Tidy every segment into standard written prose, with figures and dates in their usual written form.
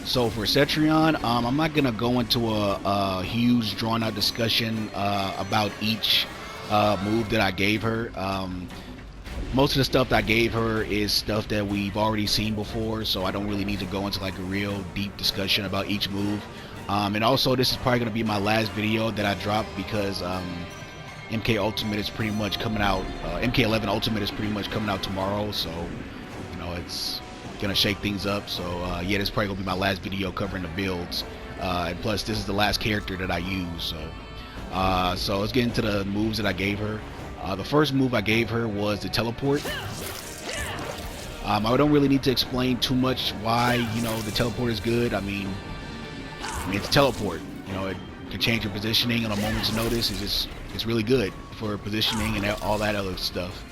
So for Cetrion, I'm not gonna go into a huge drawn-out discussion about each move that I gave her. Most of the stuff that I gave her is stuff that we've already seen before, so I don't really need to go into like a real deep discussion about each move. And also, this is probably gonna be my last video that I drop because MK Ultimate is pretty much coming out. MK11 Ultimate is pretty much coming out tomorrow, so you know it's gonna shake things up. So yeah, this is probably gonna be my last video covering the builds, and plus this is the last character that I use. So let's get into the moves that I gave her. The first move I gave her was the teleport. I don't really need to explain too much why the teleport is good. I mean it's a teleport. It can change your positioning on a moment's notice. It's really good for positioning and all that other stuff.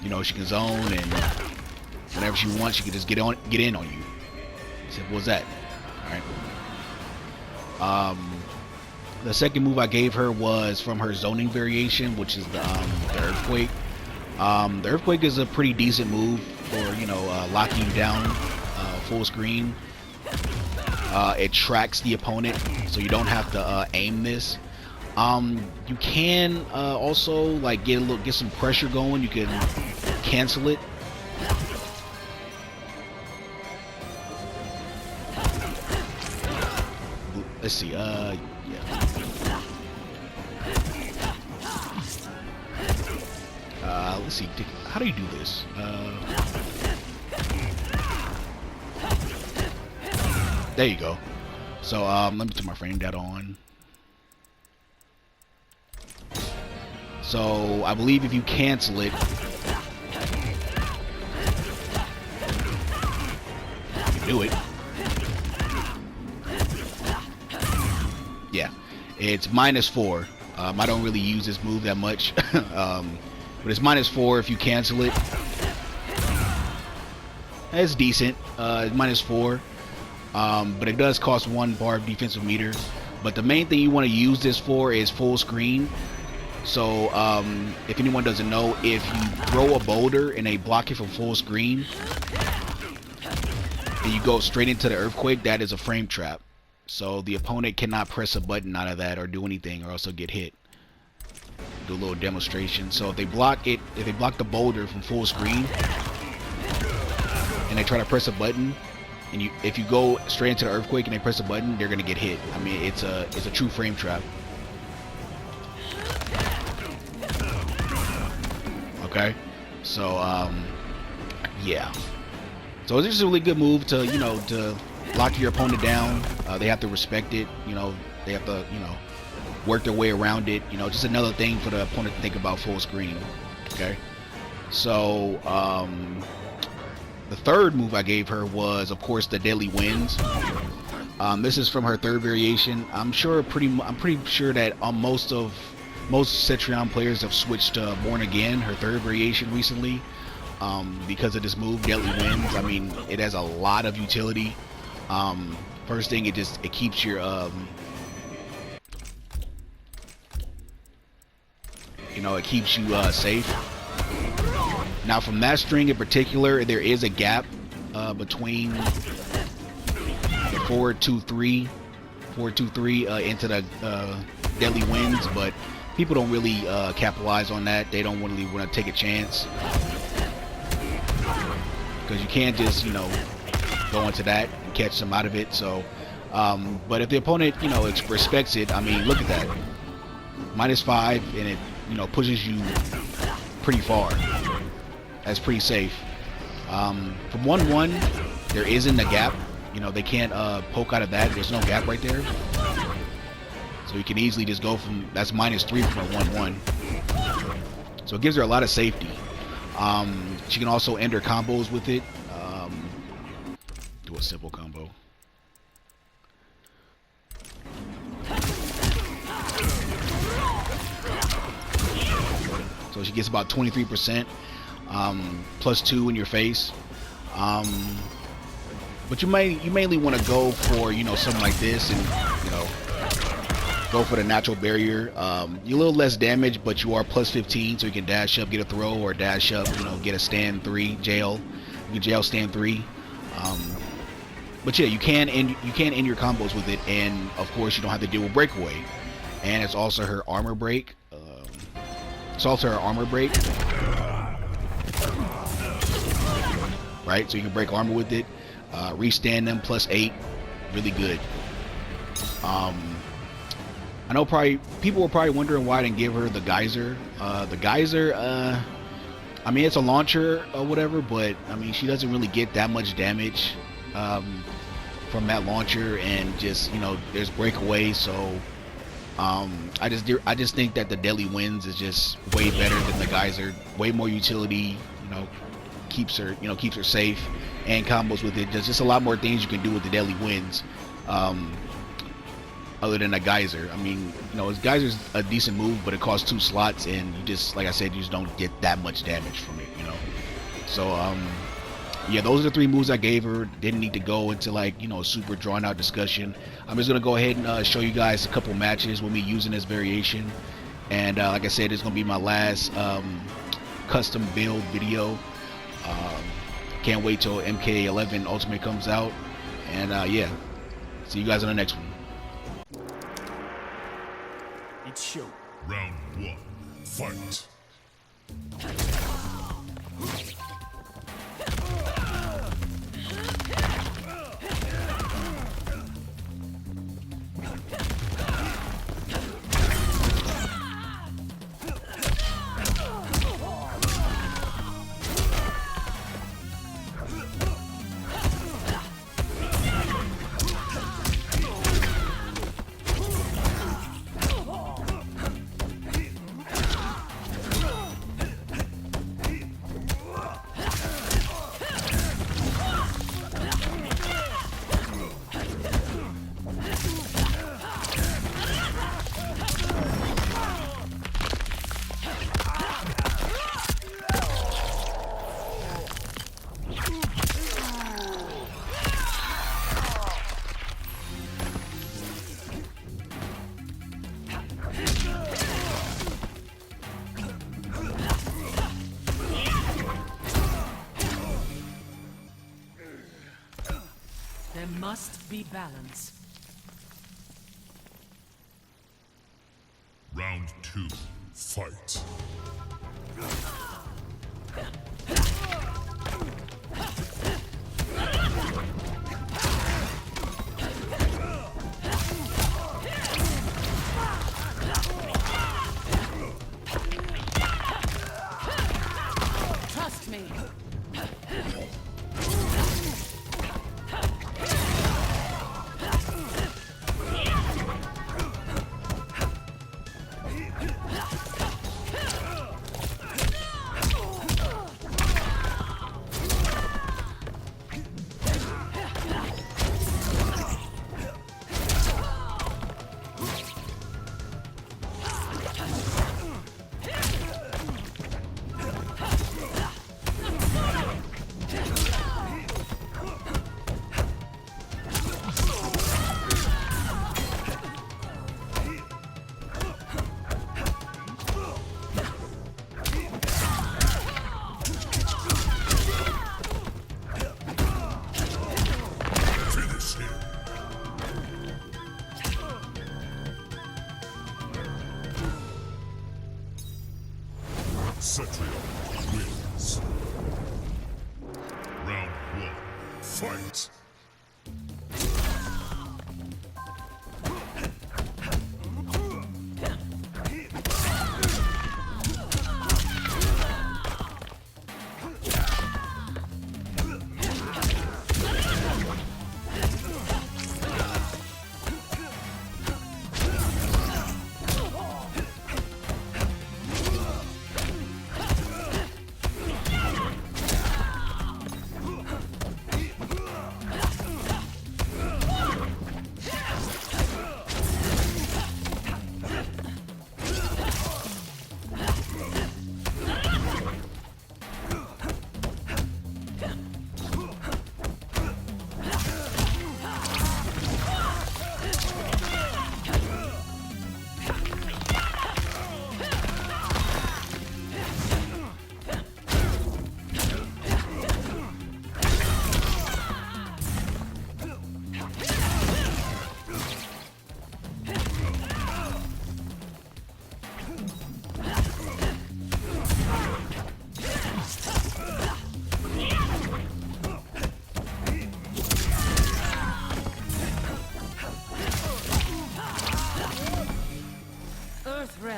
She can zone, and whenever she wants, she can just get in on you. Simple as that. All right. The second move I gave her was from her zoning variation, which is the earthquake. The earthquake is a pretty decent move for locking you down full screen. It tracks the opponent, so you don't have to aim this. You can also like get some pressure going. You can cancel it. Let's see. Yeah. Let's see. How do you do this? There you go. So let me turn my frame data on. So I believe if you cancel it, you can do it. Yeah, it's -4. I don't really use this move that much, but it's -4 if you cancel it. It's decent. It's -4. But it does cost 1 bar of defensive meter. But the main thing you want to use this for is full screen. So if anyone doesn't know, if you throw a boulder and they block it from full screen and you go straight into the earthquake, that is a frame trap. So the opponent cannot press a button out of that or do anything, or else they'll get hit. Do a little demonstration. So if they block it, if they block the boulder from full screen and they try to press a button, and if you go straight into the earthquake and they press a button, they're gonna get hit. I mean, it's a true frame trap. Okay, so yeah. So this is a really good move to to lock your opponent down. They have to respect it. They have to work their way around it. Just another thing for the opponent to think about full screen. Okay, so the third move I gave her was, of course, the Deadly Winds. This is from her third variation. I'm pretty sure that most Cetrion players have switched to Born Again, her third variation, recently, because of this move, Deadly Winds. I mean, it has a lot of utility. First thing, it keeps your it keeps you safe. Now from that string in particular, there is a gap between the 4-2-3 into the Deadly Winds, but people don't really capitalize on that. They don't really want to take a chance, because you can't just go into that and catch them out of it. So but if the opponent respects it, I mean, look at that, -5, and it pushes you pretty far. That's pretty safe. From 1-1, there isn't a gap. They can't poke out of that. There's no gap right there. So you can easily just go from, that's -3 from a 1-1. So it gives her a lot of safety. She can also end her combos with it. Do a simple combo. So she gets about 23%. +2 in your face. But you mainly want to go for something like this, and go for the natural barrier. You're a little less damage, but you are +15, so you can dash up, get a throw, or dash up, get a stand 3 jail. You can jail stand 3. but yeah, you can end your combos with it, and of course you don't have to deal with breakaway. And it's also her armor break. Right? So you can break armor with it. Restand them +8, really good. I know probably people were probably wondering why I didn't give her the geyser. The geyser, I mean, it's a launcher or whatever, but I mean, she doesn't really get that much damage from that launcher, and just, you know, there's breakaway. So I just think that the Deadly Winds is just way better than the geyser. Way more utility, you know, keeps her safe, and combos with it. There's just a lot more things you can do with the Deadly Winds. Other than a geyser. I mean, you know, geyser's a decent move, but it costs 2 slots, and you just, like I said, you just don't get that much damage from it, you know. So yeah, those are the 3 moves I gave her. Didn't need to go into, like, you know, a super drawn out discussion. I'm just gonna go ahead and show you guys a couple matches with me using this variation, and like I said, it's gonna be my last custom build video. Can't wait till MK11 Ultimate comes out, and yeah, see you guys on the next one. Show. Round 1, fight. There must be balance. Round 2, fight. Trust me. Cetrion wins. Round 1, fight.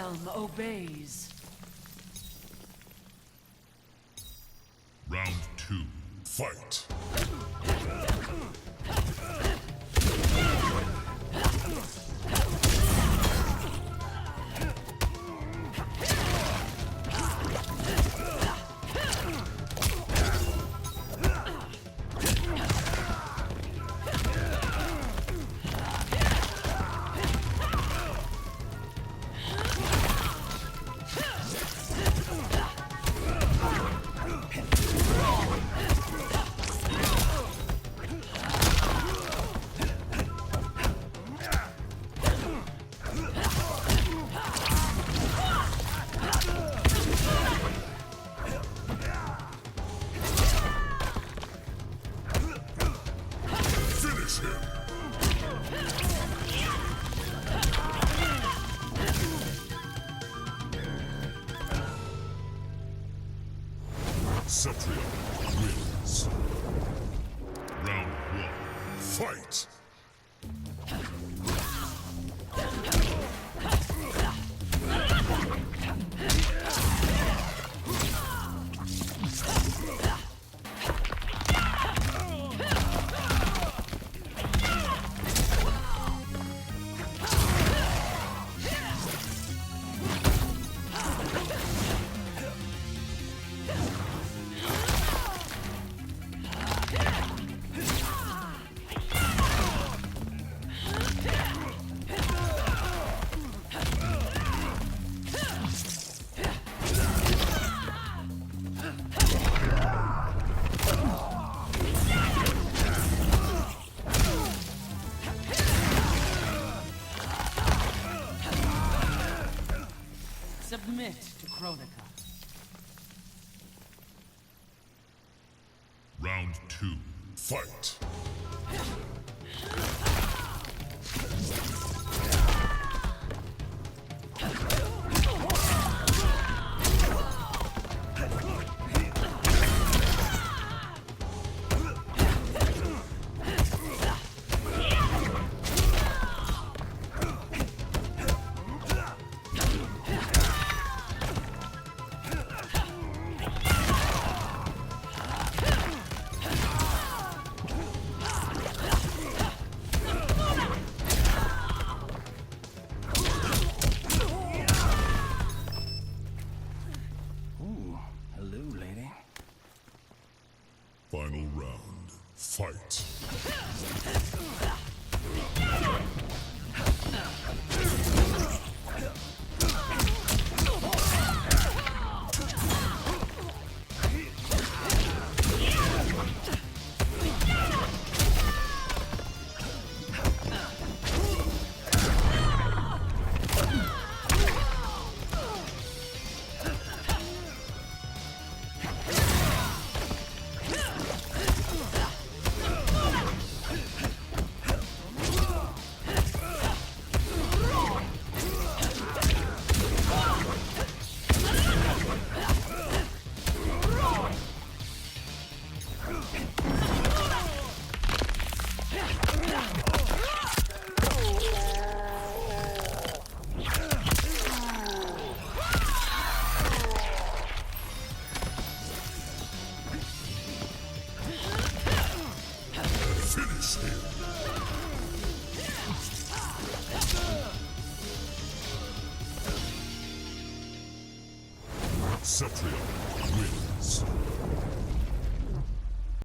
realm obeys. Round 2. Fight. Finish him. Cetrion wins. Round 1. Fight. Submit to Chronica. Round 2. Fight. Final round. Fight. Finish him. Cetrion wins.